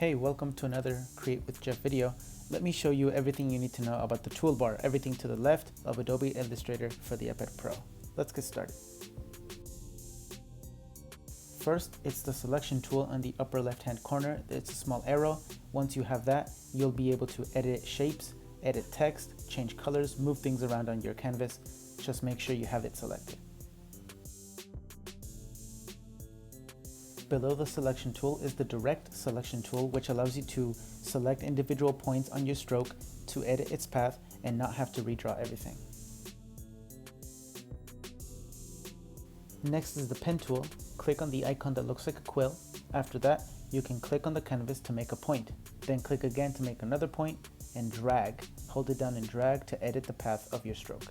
Hey, welcome to another Create with Jeff video. Let me show you everything you need to know about the toolbar, everything to the left of Adobe Illustrator for the iPad Pro. Let's get started. First, it's the selection tool on the upper left-hand corner. It's a small arrow. Once you have that, you'll be able to edit shapes, edit text, change colors, move things around on your canvas. Just make sure you have it selected. Below the selection tool is the direct selection tool, which allows you to select individual points on your stroke to edit its path and not have to redraw everything. Next is the pen tool. Click on the icon that looks like a quill. After that, you can click on the canvas to make a point. Then click again to make another point and drag. Hold it down and drag to edit the path of your stroke.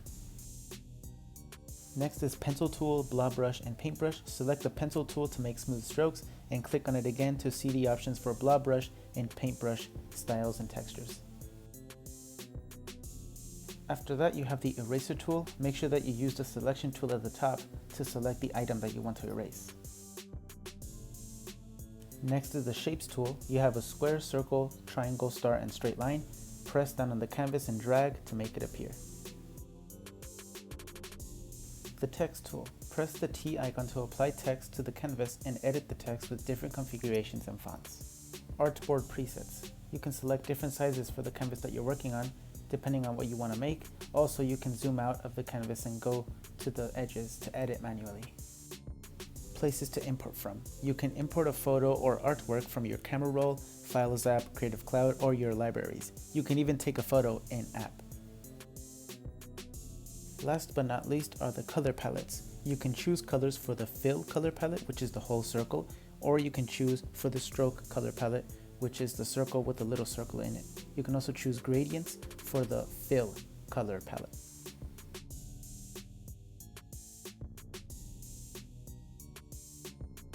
Next is pencil tool, blob brush, and paintbrush. Select the pencil tool to make smooth strokes and click on it again to see the options for blob brush and paintbrush styles and textures. After that, you have the eraser tool. Make sure that you use the selection tool at the top to select the item that you want to erase. Next is the shapes tool. You have a square, circle, triangle, star, and straight line. Press down on the canvas and drag to make it appear. The text tool. Press the T icon to apply text to the canvas and edit the text with different configurations and fonts. Artboard presets. You can select different sizes for the canvas that you're working on, depending on what you want to make. Also, you can zoom out of the canvas and go to the edges to edit manually. Places to import from. You can import a photo or artwork from your camera roll, Files app, Creative Cloud, or your libraries. You can even take a photo in app. Last but not least are the color palettes. You can choose colors for the fill color palette, which is the whole circle, or you can choose for the stroke color palette, which is the circle with the little circle in it. You can also choose gradients for the fill color palette.